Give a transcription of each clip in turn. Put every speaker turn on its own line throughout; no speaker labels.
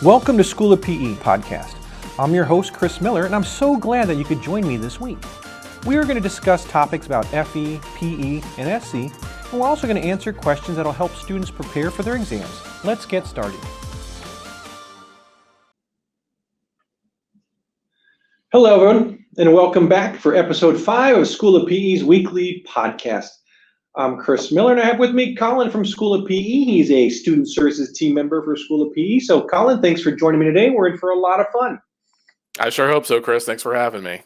Welcome to School of PE podcast. I'm your host, Chris Miller, and I'm so glad that you could join me this week. We are going to discuss topics about FE, PE, and SC, and we're also going to answer questions that will help students prepare for their exams. Let's get started. Hello, everyone, and welcome back for episode 5 of School of PE's weekly podcast. I'm Chris Miller, and I have with me Collin from School of PE. He's a student services team member for School of PE. So, Collin, thanks for joining me today. We're in for a lot of fun.
I sure hope so, Chris. Thanks for having me.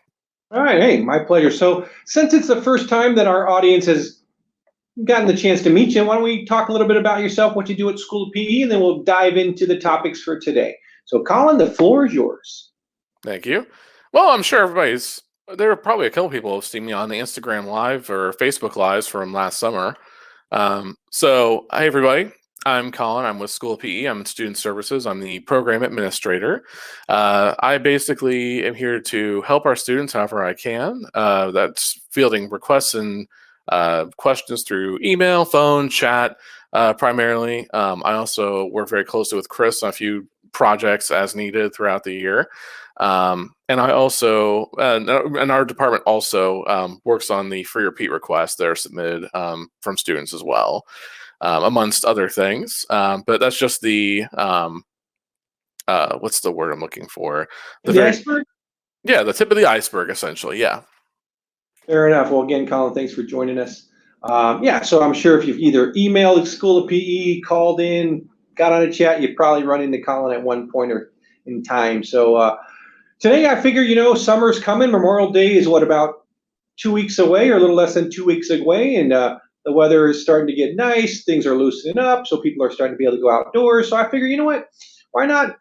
All right. Hey, my pleasure. So, since it's the first time that our audience has gotten the chance to meet you, why don't we talk a little bit about yourself, what you do at School of PE, and then we'll dive into the topics for today. So, Collin, the floor is yours.
Thank you. Well, I'm sure there are probably a couple people who have seen me on the Instagram Live or Facebook Lives from last summer. So, hi, everybody. I'm Collin. I'm with School of PE. I'm in Student Services. I'm the program administrator. I basically am here to help our students however I can. That's fielding requests and questions through email, phone, chat, primarily. I also work very closely with Chris on a few projects as needed throughout the year. And I also, and our department also works on the free repeat requests that are submitted from students as well, amongst other things. But that's just the, what's the word I'm looking for?
The iceberg?
Yeah, the tip of the iceberg, essentially, yeah.
Fair enough. Well, again, Collin, thanks for joining us. So I'm sure if you've either emailed School of PE, called in, got on a chat, you probably run into Collin at one point or in time. So today I figure, summer's coming. Memorial Day is about 2 weeks away or a little less than 2 weeks away. And the weather is starting to get nice. Things are loosening up. So people are starting to be able to go outdoors. So I figure, what? Why not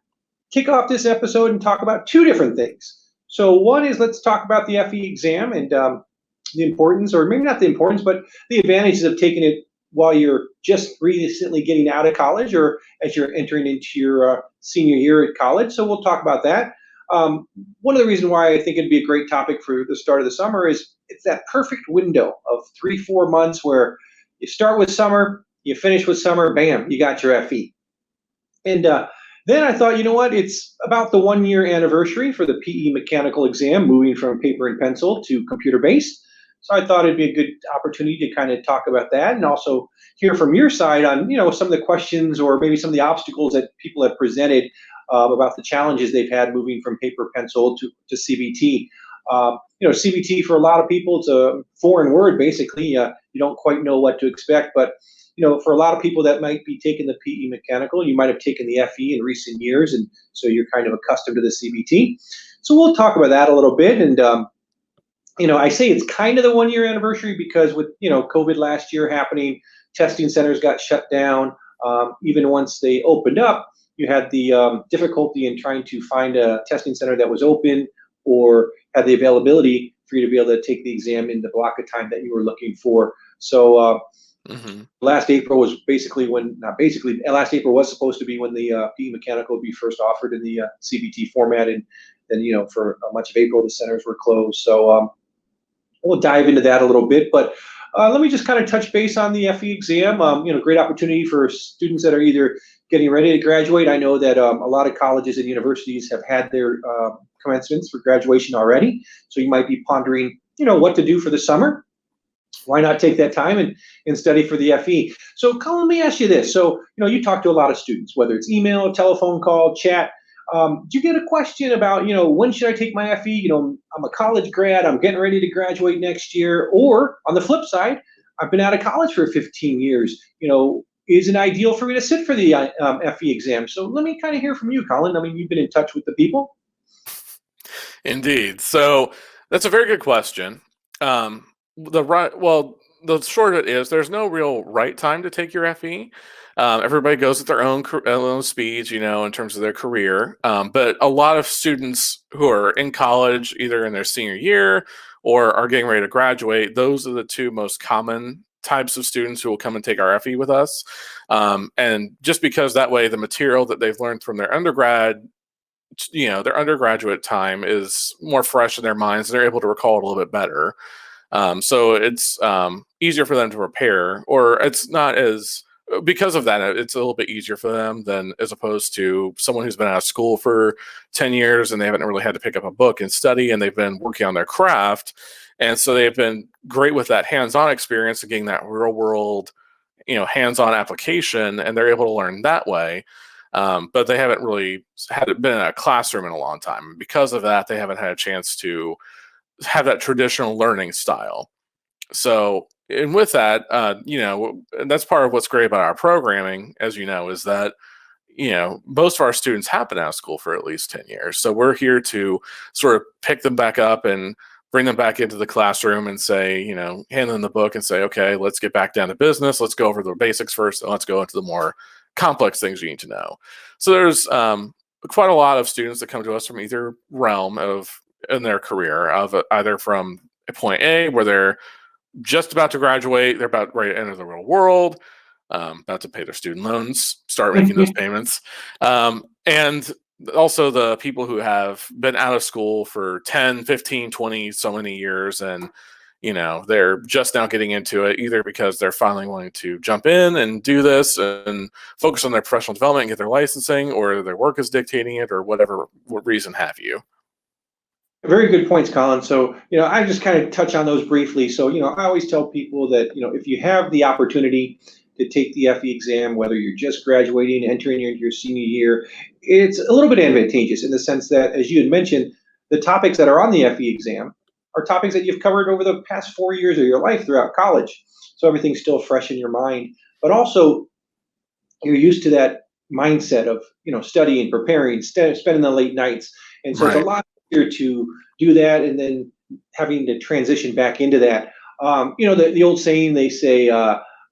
kick off this episode and talk about two different things? So one is let's talk about the FE exam and the importance, or maybe not the importance, but the advantages of taking it while you're just recently getting out of college or as you're entering into your senior year at college. So we'll talk about that. One of the reasons why I think it'd be a great topic for the start of the summer is it's that perfect window of 3-4 months where you start with summer, you finish with summer, bam, you got your FE. And then I thought, it's about the 1-year anniversary for the PE mechanical exam, moving from paper and pencil to computer-based. So I thought it'd be a good opportunity to kind of talk about that and also hear from your side on, some of the questions or maybe some of the obstacles that people have presented about the challenges they've had moving from paper pencil to CBT. CBT for a lot of people, it's a foreign word, basically. You don't quite know what to expect, but for a lot of people that might be taking the PE mechanical, you might have taken the FE in recent years, and so you're kind of accustomed to the CBT. So we'll talk about that a little bit. And I say it's kind of the 1-year anniversary because with COVID last year happening, testing centers got shut down. Even once they opened up, you had the difficulty in trying to find a testing center that was open or had the availability for you to be able to take the exam in the block of time that you were looking for. So last April was last April was supposed to be when the PE mechanical would be first offered in the CBT format. And then, for much of April, the centers were closed. So we'll dive into that a little bit. But let me just kind of touch base on the FE exam. Great opportunity for students that are either getting ready to graduate. I know that a lot of colleges and universities have had their commencements for graduation already. So you might be pondering, what to do for the summer. Why not take that time and study for the FE? So, Collin, let me ask you this. So, you talk to a lot of students, whether it's email, telephone call, chat. Do you get a question about, when should I take my FE? I'm a college grad. I'm getting ready to graduate next year. Or on the flip side, I've been out of college for 15 years. Is it ideal for me to sit for the FE exam? So let me kind of hear from you, Collin. I mean, you've been in touch with the people.
Indeed. So that's a very good question. The short of it is there's no real right time to take your FE. Everybody goes at their own speeds, in terms of their career. But a lot of students who are in college, either in their senior year or are getting ready to graduate, those are the two most common types of students who will come and take our FE with us. And just because that way the material that they've learned from their undergrad, their undergraduate time is more fresh in their minds, and they're able to recall it a little bit better. So it's easier for them to prepare, or it's not as because of that, it's a little bit easier for them than as opposed to someone who's been out of school for 10 years and they haven't really had to pick up a book and study, and they've been working on their craft. And so they've been great with that hands-on experience and getting that real world, hands-on application, and they're able to learn that way. But they haven't really been in a classroom in a long time. And because of that, they haven't had a chance to have that traditional learning style. So, and with that, and that's part of what's great about our programming, as you know, is that, most of our students have been out of school for at least 10 years. So we're here to sort of pick them back up and bring them back into the classroom and say, hand them the book and say, okay, let's get back down to business. Let's go over the basics first, and let's go into the more complex things you need to know. So there's quite a lot of students that come to us from either realm in their career, of either from point A, where they're just about to graduate, they're about ready to enter the real world, about to pay their student loans, start making those payments. And also the people who have been out of school for 10, 15, 20, so many years, and they're just now getting into it, either because they're finally wanting to jump in and do this and focus on their professional development and get their licensing, or their work is dictating it, or whatever reason have you.
Very good points, Colin. So, I just kind of touch on those briefly. So, I always tell people that, if you have the opportunity to take the FE exam, whether you're just graduating, entering into your senior year, it's a little bit advantageous in the sense that, as you had mentioned, the topics that are on the FE exam are topics that you've covered over the past 4 years of your life throughout college. So everything's still fresh in your mind, but also you're used to that mindset of, studying, preparing, spending the late nights. And so It's a lot easier to do that, and then having to transition back into that. The old saying, they say,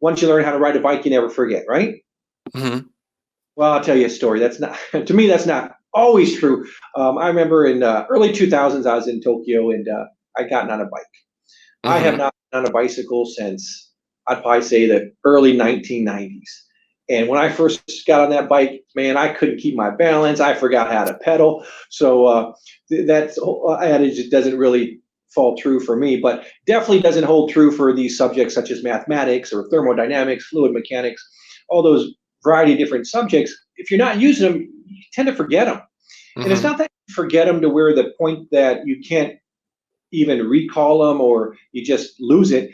once you learn how to ride a bike, you never forget, right?
Mm-hmm.
Well, I'll tell you a story. That's not, to me, that's not always true. I remember in early 2000s, I was in Tokyo, and I gotten on a bike. I have not been on a bicycle since, I'd probably say, the early 1990s. And when I first got on that bike, man, I couldn't keep my balance. I forgot how to pedal. So that adage doesn't really fall true for me, but definitely doesn't hold true for these subjects such as mathematics or thermodynamics, fluid mechanics, all those variety of different subjects. If you're not using them, you tend to forget them. And it's not that you forget them to where the point that you can't even recall them or you just lose it.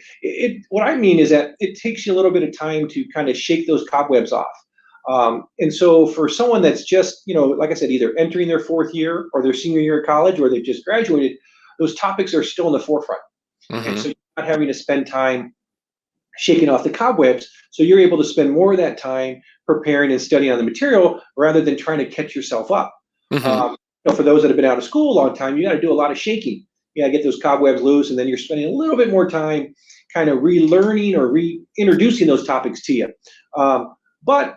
What I mean is that it takes you a little bit of time to kind of shake those cobwebs off. And so for someone that's just, like I said, either entering their fourth year or their senior year of college, or they've just graduated, those topics are still in the forefront. And so you're not having to spend time shaking off the cobwebs. So you're able to spend more of that time preparing and studying on the material rather than trying to catch yourself up. For those that have been out of school a long time, you got to do a lot of shaking. You got to get those cobwebs loose, and then you're spending a little bit more time kind of relearning or reintroducing those topics to you. But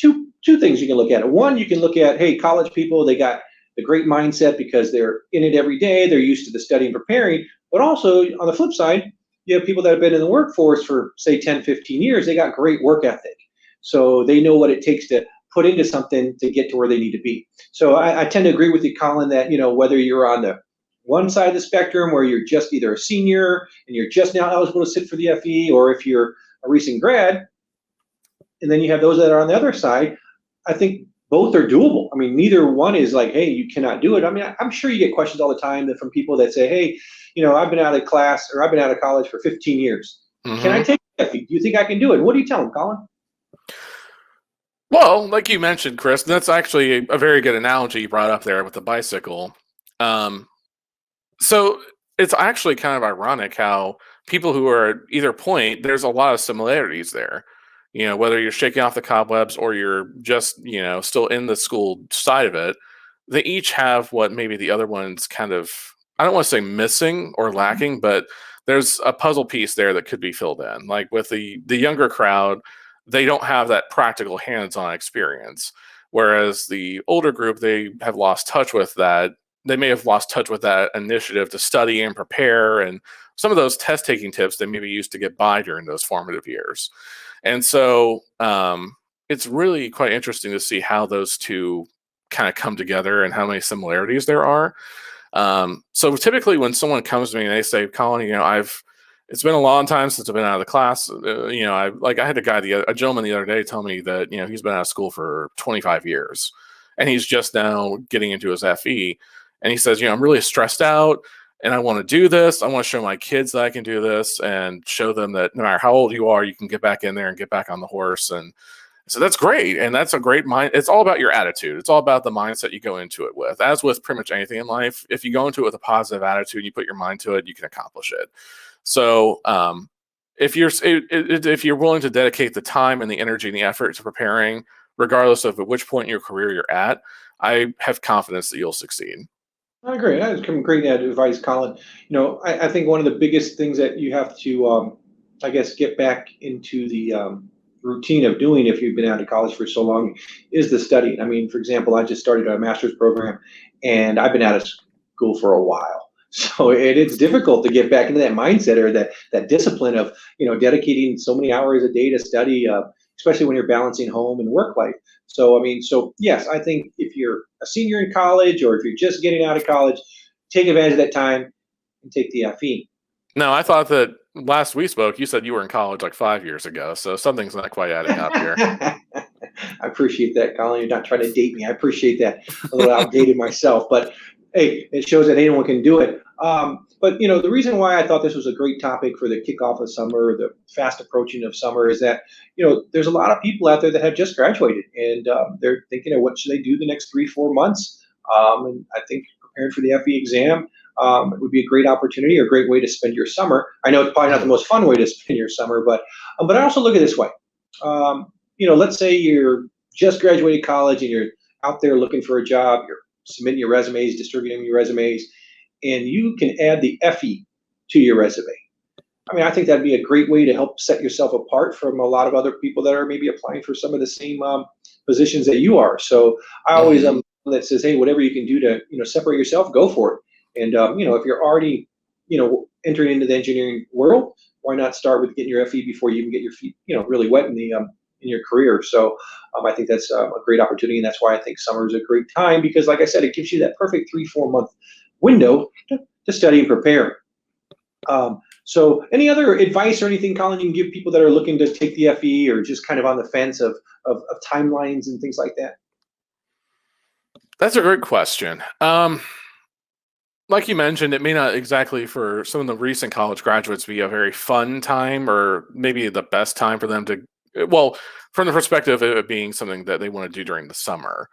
two things you can look at. One, you can look at, hey, college people, they got the great mindset because they're in it every day. They're used to the studying and preparing. But also, on the flip side, you have people that have been in the workforce for, say, 10, 15 years. They got great work ethic. So they know what it takes to put into something to get to where they need to be. So I tend to agree with you, Colin, that, whether you're on the one side of the spectrum where you're just either a senior and you're just now eligible to sit for the FE, or if you're a recent grad, and then you have those that are on the other side, I think both are doable. I mean, neither one is like, hey, you cannot do it. I mean, I'm sure you get questions all the time from people that say, hey, I've been out of class or I've been out of college for 15 years. Can I take the FE? Do you think I can do it? What do you tell them, Colin?
Well, like you mentioned, Chris, that's actually a very good analogy you brought up there with the bicycle. So it's actually kind of ironic how people who are at either point, there's a lot of similarities there. Whether you're shaking off the cobwebs or you're just, still in the school side of it, they each have what maybe the other one's kind of, I don't want to say missing or lacking, but there's a puzzle piece there that could be filled in. Like with the younger crowd, they don't have that practical hands-on experience. Whereas the older group, they have lost touch with that. They may have lost touch with that initiative to study and prepare, and some of those test-taking tips they maybe used to get by during those formative years. And so it's really quite interesting to see how those two kind of come together and how many similarities there are. So typically when someone comes to me and they say, Colin, I've it's been a long time since I've been out of the class. I had a gentleman the other day tell me that, he's been out of school for 25 years and he's just now getting into his FE. And he says, I'm really stressed out and I want to do this. I want to show my kids that I can do this and show them that no matter how old you are, you can get back in there and get back on the horse. And so that's great. And that's a great mind. It's all about your attitude. It's all about the mindset you go into it with. As with pretty much anything in life, if you go into it with a positive attitude and you put your mind to it, you can accomplish it. So if you're willing to dedicate the time and the energy and the effort to preparing, regardless of at which point in your career you're at, I have confidence that you'll succeed.
I agree. That's some great advice, Collin. I think one of the biggest things that you have to, I guess, get back into the routine of doing if you've been out of college for so long is the studying. I mean, for example, I just started a master's program and I've been out of school for a while. So it's difficult to get back into that mindset or that discipline of, dedicating so many hours a day to study, especially when you're balancing home and work life. So, yes, I think if you're a senior in college or if you're just getting out of college, take advantage of that time and take the FE.
No, I thought that last we spoke, you said you were in college like 5 years ago. So something's not quite adding up here.
I appreciate that, Collin. You're not trying to date me. I appreciate that. A little outdated myself, but hey, it shows that anyone can do it. But the reason why I thought this was a great topic for the kickoff of summer, the fast approaching of summer, is that there's a lot of people out there that have just graduated and they're thinking of what should they do the next 3-4 months. And I think preparing for the FE exam it would be a great opportunity or a great way to spend your summer. I know it's probably not the most fun way to spend your summer, but I also look at it this way. Let's say you're just graduated college and you're out there looking for a job. You're submitting your resumes, distributing your resumes, and you can add the FE to your resume. I think that'd be a great way to help set yourself apart from a lot of other people that are maybe applying for some of the same positions that you are. So I always that says, hey, whatever you can do to separate yourself, go for it. And if you're already entering into the engineering world, why not start with getting your FE before you even get your feet really wet in the in your career. So I think that's a great opportunity, and that's why I think summer is a great time because, like I said, it gives you that perfect 3-4 month window to study and prepare. So any other advice or anything, Collin, you can give people that are looking to take the FE or just kind of on the fence of timelines and things like that?
That's a great question. Like you mentioned, it may not exactly for some of the recent college graduates be a very fun time or maybe the best time for them to, well, from the perspective of it being something that they want to do during the summer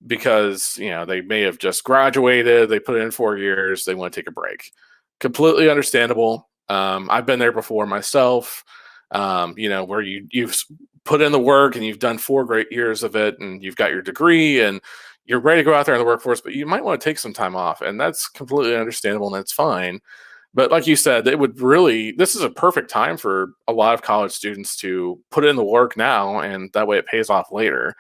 because, they may have just graduated, they put in 4 years, they want to take a break. Completely understandable. I've been there before myself, where you've put in the work and you've done 4 great years of it and you've got your degree and you're ready to go out there in the workforce, but you might want to take some time off, and that's completely understandable and that's fine. But like you said, this is a perfect time for a lot of college students to put in the work now, and that way it pays off later.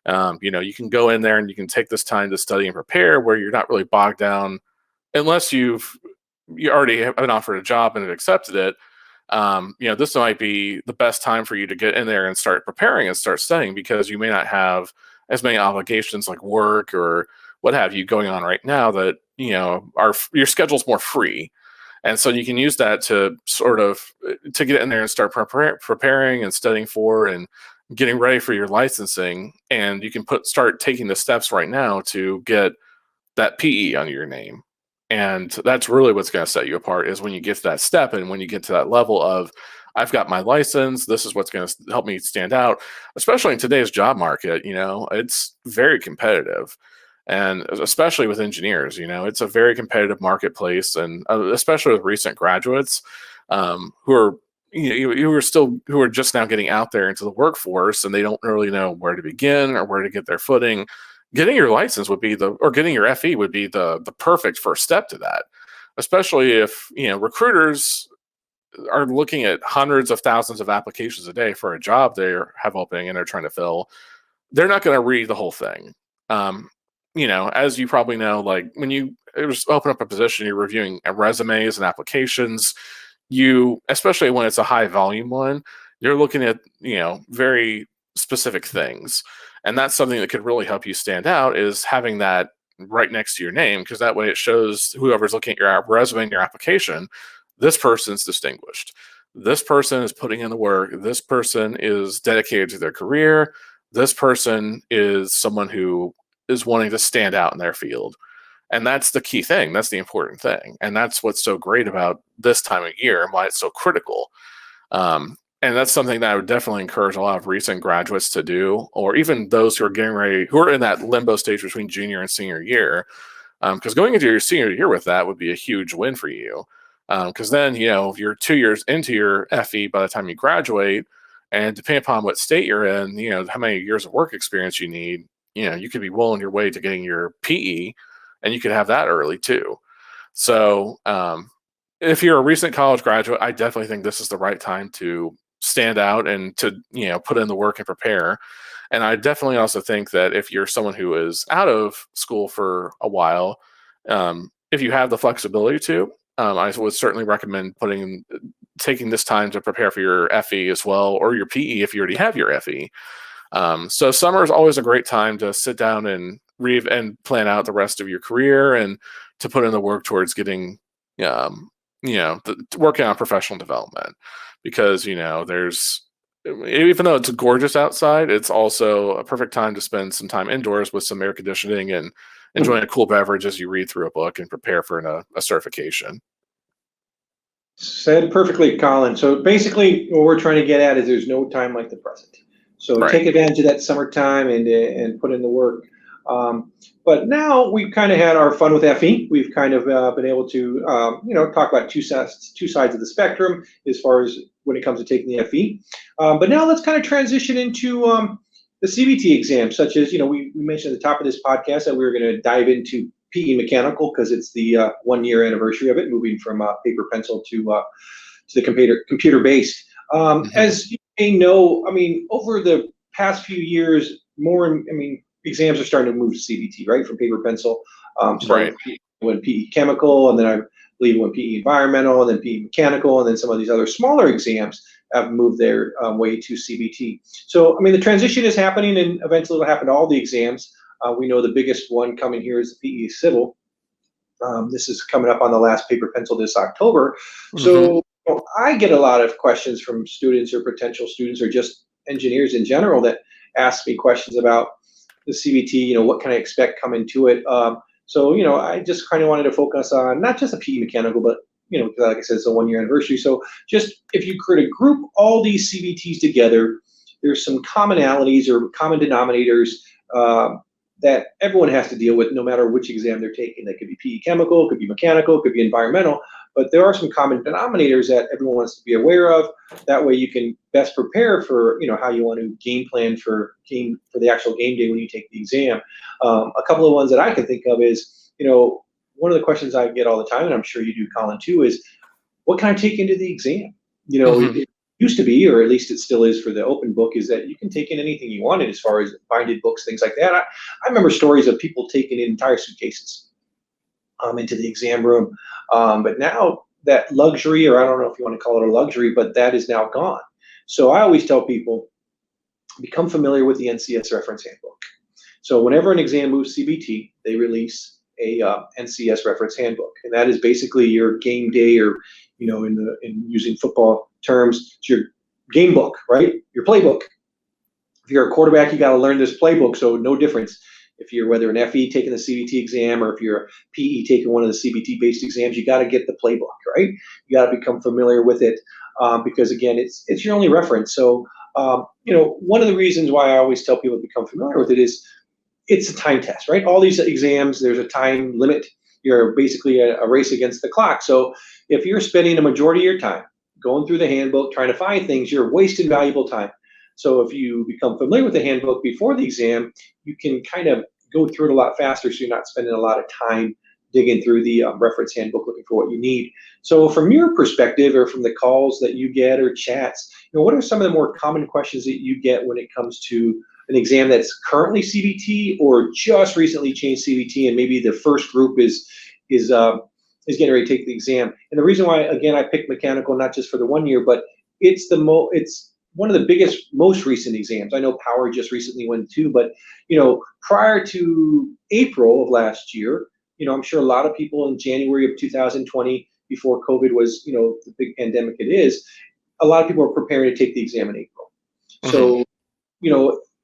You can go in there and you can take this time to study and prepare where you're not really bogged down unless you already have been offered a job and have accepted it. This might be the best time for you to get in there and start preparing and start studying because you may not have as many obligations like work or what have you going on right now that, your schedule's more free. And so you can use that to sort of to get in there and start preparing and studying for and getting ready for your licensing. And you can start taking the steps right now to get that PE under your name. And that's really what's going to set you apart is when you get to that step and when you get to that level of, I've got my license, this is what's going to help me stand out, especially in today's job market. It's very competitive. And especially with engineers, it's a very competitive marketplace. And especially with recent graduates who are just now getting out there into the workforce and they don't really know where to begin or where to get their footing. Getting your license getting your FE would be the perfect first step to that, especially if, recruiters are looking at hundreds of thousands of applications a day for a job they have opening and they're trying to fill. They're not going to read the whole thing. As you probably know, like when you open up a position, you're reviewing resumes and applications. Especially when it's a high volume one, you're looking at, very specific things. And that's something that could really help you stand out is having that right next to your name, because that way it shows whoever's looking at your resume and your application, this person's distinguished. This person is putting in the work. This person is dedicated to their career. This person is someone who is wanting to stand out in their field. And that's the key thing. That's the important thing. And that's what's so great about this time of year and why it's so critical. And that's something that I would definitely encourage a lot of recent graduates to do, or even those who are getting ready, who are in that limbo stage between junior and senior year. Because going into your senior year with that would be a huge win for you. Because then, if you're 2 years into your FE by the time you graduate, and depending upon what state you're in, how many years of work experience you need, you could be well on your way to getting your PE, and you could have that early too. So if you're a recent college graduate, I definitely think this is the right time to stand out and to, put in the work and prepare. And I definitely also think that if you're someone who is out of school for a while, if you have the flexibility to, I would certainly recommend taking this time to prepare for your FE as well, or your PE if you already have your FE. So summer is always a great time to sit down and read and plan out the rest of your career, and to put in the work towards getting, working on professional development. Because, there's, even though it's gorgeous outside, it's also a perfect time to spend some time indoors with some air conditioning and enjoying a cool beverage as you read through a book and prepare for a certification.
Said perfectly, Colin. So basically, what we're trying to get at is there's no time like the present. So
Right.
take advantage of that summertime and put in the work. But now we've kind of had our fun with FE. We've kind of been able to, talk about two sides of the spectrum as far as when it comes to taking the FE. But now let's kind of transition into the CBT exams, such as, we mentioned at the top of this podcast that we were going to dive into PE mechanical because it's the 1 year anniversary of it, moving from paper pencil to the computer based. As you may know, over the past few years, exams are starting to move to CBT, right, from paper pencil.
Right.
When PE chemical, and then I believe when PE environmental, and then PE mechanical, and then some of these other smaller exams have moved their way to CBT. So, the transition is happening, and eventually it'll happen to all the exams. We know the biggest one coming here is the PE Civil. This is coming up on the last paper pencil this October. So I get a lot of questions from students or potential students or just engineers in general that ask me questions about the CBT, what can I expect coming to it? So, I just kind of wanted to focus on not just the PE mechanical, but, like I said, it's a 1 year anniversary. So just if you could group all these CBTs together, there's some commonalities or common denominators that everyone has to deal with no matter which exam they're taking. They could be PE chemical, could be mechanical, could be environmental, but there are some common denominators that everyone wants to be aware of. That way you can best prepare for, how you want to game plan for the actual game day when you take the exam. A couple of ones that I can think of is, one of the questions I get all the time, and I'm sure you do, Colin, too, is what can I take into the exam? It used to be, or at least it still is for the open book, is that you can take in anything you wanted as far as binded books, things like that. I remember stories of people taking in entire suitcases into the exam room. But now that luxury, or I don't know if you want to call it a luxury, but that is now gone. So I always tell people, become familiar with the NCS reference handbook. So whenever an exam moves CBT, they release a NCS reference handbook, and that is basically your game day, or in using football terms, it's your game book, right? Your playbook. If you're a quarterback, you got to learn this playbook. So no difference if you're whether an FE taking the CBT exam or if you're a PE taking one of the CBT based exams, you got to get the playbook, right? You got to become familiar with it because again, it's your only reference. So one of the reasons why I always tell people to become familiar with it is it's a time test, right? All these exams, there's a time limit. You're basically a race against the clock. So if you're spending a majority of your time going through the handbook, trying to find things, you're wasting valuable time. So if you become familiar with the handbook before the exam, you can kind of go through it a lot faster, so you're not spending a lot of time digging through the reference handbook looking for what you need. So from your perspective, or from the calls that you get or chats, what are some of the more common questions that you get when it comes to an exam that's currently CBT or just recently changed CBT, and maybe the first group is getting ready to take the exam? And the reason why, again, I picked mechanical not just for the 1 year, but it's one of the biggest, most recent exams. I know Power just recently went too, but prior to April of last year, I'm sure a lot of people in January of 2020 before COVID was, the big pandemic it is, a lot of people were preparing to take the exam in April. So,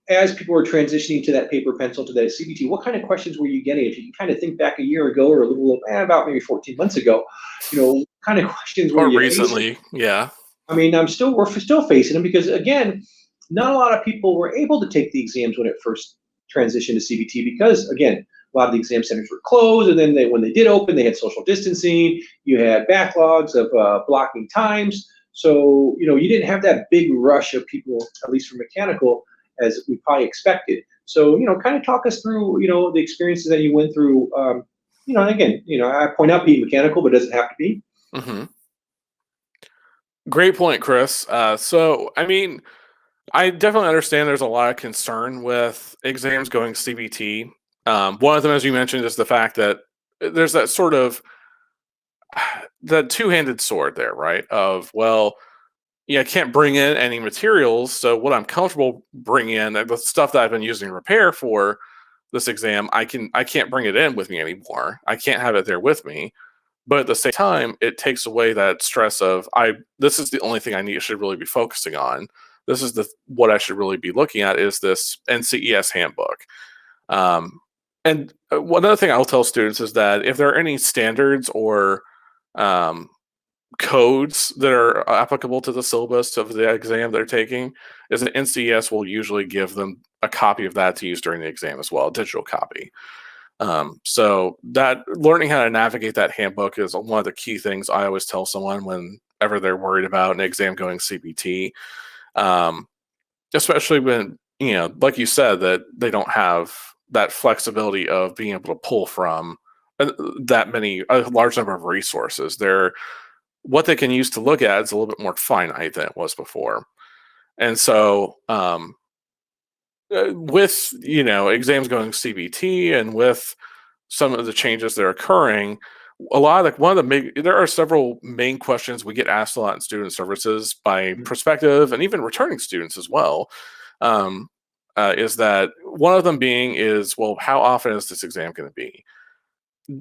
as people were transitioning to that paper pencil, to that CBT, what kind of questions were you getting? If you can kind of think back a year ago or a little about maybe 14 months ago, what kind of questions were
Or
you
recently,
facing?
yeah.
I mean, we're still facing them because, again, not a lot of people were able to take the exams when it first transitioned to CBT because, again, a lot of the exam centers were closed, and then when they did open, they had social distancing. You had backlogs of blocking times, so you didn't have that big rush of people, at least for mechanical, as we probably expected. So kind of talk us through the experiences that you went through. And again, I point out PE mechanical, but it doesn't have to be.
Mm-hmm. Great point, Chris. So, I mean, I definitely understand there's a lot of concern with exams going CBT. One of them, as you mentioned, is the fact that there's that sort of the two-handed sword there, right? Of, well, I can't bring in any materials, so what I'm comfortable bringing in, the stuff that I've been using to prepare for this exam, I can't bring it in with me anymore. I can't have it there with me. But at the same time, it takes away that stress of this is the only thing I should really be focusing on. This is what I should really be looking at is this NCES handbook. And one other thing I'll tell students is that if there are any standards or codes that are applicable to the syllabus of the exam they're taking, is that NCES will usually give them a copy of that to use during the exam as well, a digital copy. So that learning how to navigate that handbook is one of the key things I always tell someone whenever they're worried about an exam going CBT. Especially when, like you said, that they don't have that flexibility of being able to pull from a large number of resources. What they can use to look at is a little bit more finite than it was before. And so, with exams going CBT and with some of the changes that are occurring, there are several main questions we get asked a lot in student services by prospective and even returning students as well. Is that one of them is, well, how often is this exam going to be?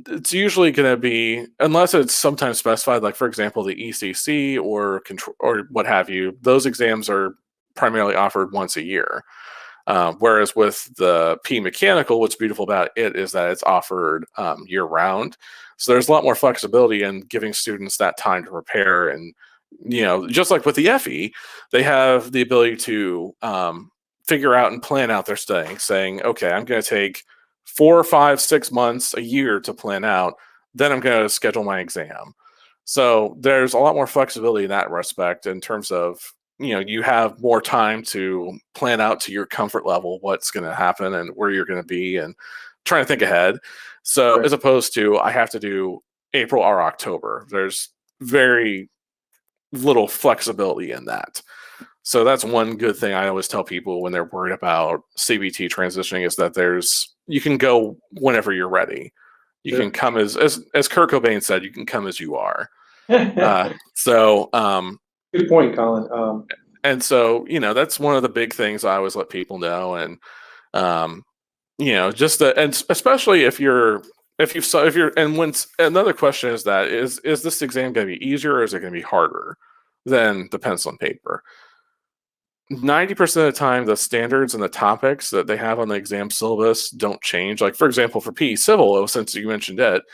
It's usually going to be, unless it's sometimes specified, like for example, the ECC or control or what have you, those exams are primarily offered once a year. Whereas with the P mechanical, what's beautiful about it is that it's offered year round. So there's a lot more flexibility in giving students that time to prepare. And, just like with the FE, they have the ability to figure out and plan out their studying, saying, okay, I'm going to take 4, 5, 6 months, a year to plan out. Then I'm going to schedule my exam. So there's a lot more flexibility in that respect in terms of, you have more time to plan out to your comfort level what's going to happen and where you're going to be and trying to think ahead. So right. As opposed to I have to do April or October, there's very little flexibility in that. So that's one good thing I always tell people when they're worried about CBT transitioning is that you can go whenever you're ready. You can come as Kurt Cobain said, you can come as you are.
Good point, Collin.
And so, that's one of the big things I always let people know. And, and especially another question is this exam going to be easier or is it going to be harder than the pencil and paper? 90% of the time, the standards and the topics that they have on the exam syllabus don't change. Like, for example, for PE Civil, since you mentioned it,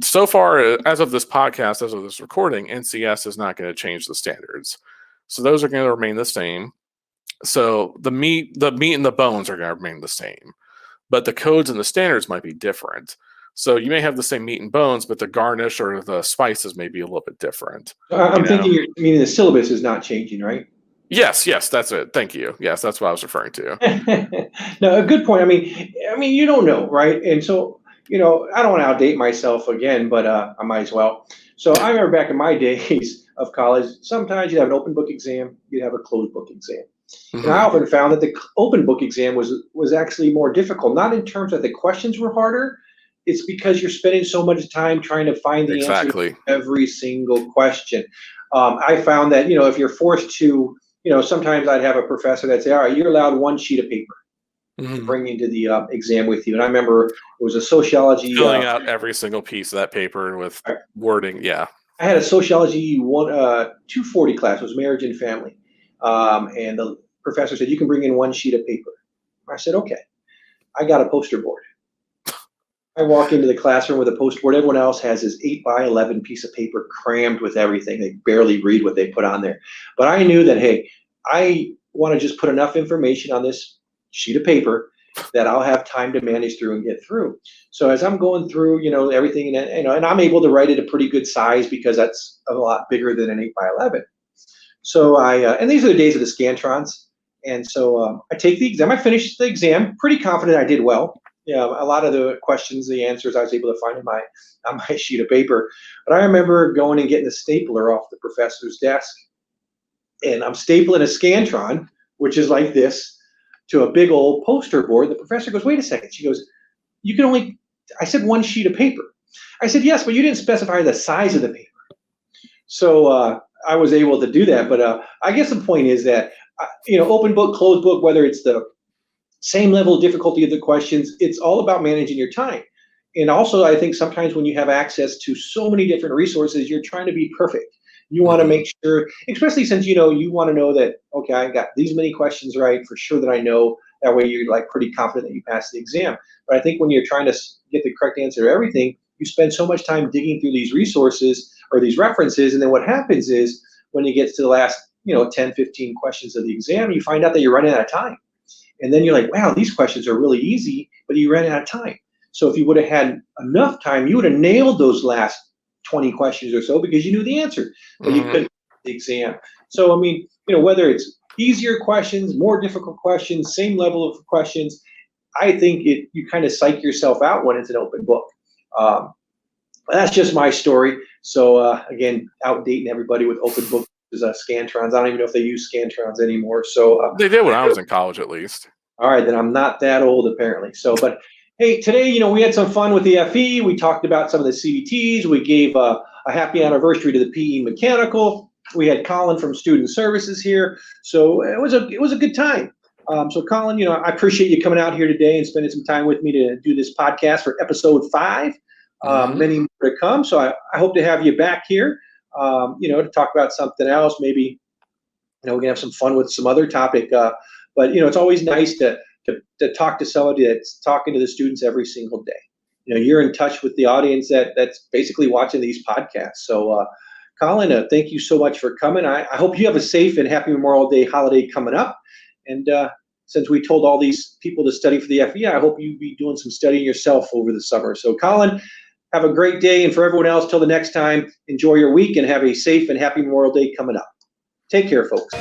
so far, as of this podcast, as of this recording, NCS is not going to change the standards. So those are going to remain the same. So the meat and the bones are going to remain the same. But the codes and the standards might be different. So you may have the same meat and bones, but the garnish or the spices may be a little bit different.
I'm thinking you're meaning the syllabus is not changing, right?
Yes, that's it. Thank you. Yes, that's what I was referring
to. No, a good point. I mean, you don't know, right? And so, I don't want to outdate myself again, but I might as well. So I remember back in my days of college, sometimes you'd have an open book exam, you'd have a closed book exam. Mm-hmm. And I often found that the open book exam was actually more difficult, not in terms that the questions were harder. It's because you're spending so much time trying to find the answer to every single question. I found that, if you're forced to, sometimes I'd have a professor that'd say, all right, you're allowed one sheet of paper to bring into the exam with you. And I remember it was a sociology.
Filling out every single piece of that paper with wording. Yeah.
I had a sociology 240 class. It was marriage and family, and the professor said you can bring in one sheet of paper. I said okay. I got a poster board. I walk into the classroom with a poster board. Everyone else has this 8x11 piece of paper crammed with everything. They barely read what they put on there. But I knew that, hey, I want to just put enough information on this sheet of paper that I'll have time to manage through and get through. So as I'm going through, everything, and I'm able to write it a pretty good size because that's a lot bigger than an 8x11. So and these are the days of the Scantrons. And so I take the exam. I finished the exam, pretty confident I did well. Yeah, a lot of the questions, the answers I was able to find on my sheet of paper. But I remember going and getting a stapler off the professor's desk, and I'm stapling a Scantron, which is like this, to a big old poster board. The professor goes, "Wait a second." She goes, "You can only," I said, "one sheet of paper." I said, "Yes, but you didn't specify the size of the paper." So I was able to do that. But I guess the point is that, open book, closed book, whether it's the same level of difficulty of the questions, it's all about managing your time. And also, I think sometimes when you have access to so many different resources, you're trying to be perfect. You want to
Mhm.
make sure, especially since you want to know that, okay, I got these many questions right for sure that I know. That way you're like pretty confident that you passed the exam. But I think when you're trying to get the correct answer to everything, you spend so much time digging through these resources or these references, and then what happens is when you get to the last 10, 15 questions of the exam, you find out that you're running out of time. And then you're like, wow, these questions are really easy, but you ran out of time. So if you would have had enough time, you would have nailed those last 20 questions or so because you knew the answer, but you
Mhm.
couldn't the exam. So, I mean, whether it's easier questions, more difficult questions, same level of questions, I think you kind of psych yourself out when it's an open book. Um, that's just my story. So again, outdating everybody with open books is Scantrons. I don't even know if they use Scantrons anymore. So
They did when I was in college, at least.
all right, then I'm not that old apparently. So, but hey, today, we had some fun with the FE. We talked about some of the CBTs. We gave a happy anniversary to the PE mechanical. We had Collin from Student Services here, so it was a good time. So, Collin, I appreciate you coming out here today and spending some time with me to do this podcast for episode 5.
Mhm.
Many more to come. So, I hope to have you back here. To talk about something else. Maybe we can have some fun with some other topic. But it's always nice to talk to somebody that's talking to the students every single day. You're in touch with the audience that's basically watching these podcasts. So, Collin, thank you so much for coming. I hope you have a safe and happy Memorial Day holiday coming up. And since we told all these people to study for the FE, I hope you be doing some studying yourself over the summer. So, Collin, have a great day. And for everyone else, till the next time, enjoy your week and have a safe and happy Memorial Day coming up. Take care, folks.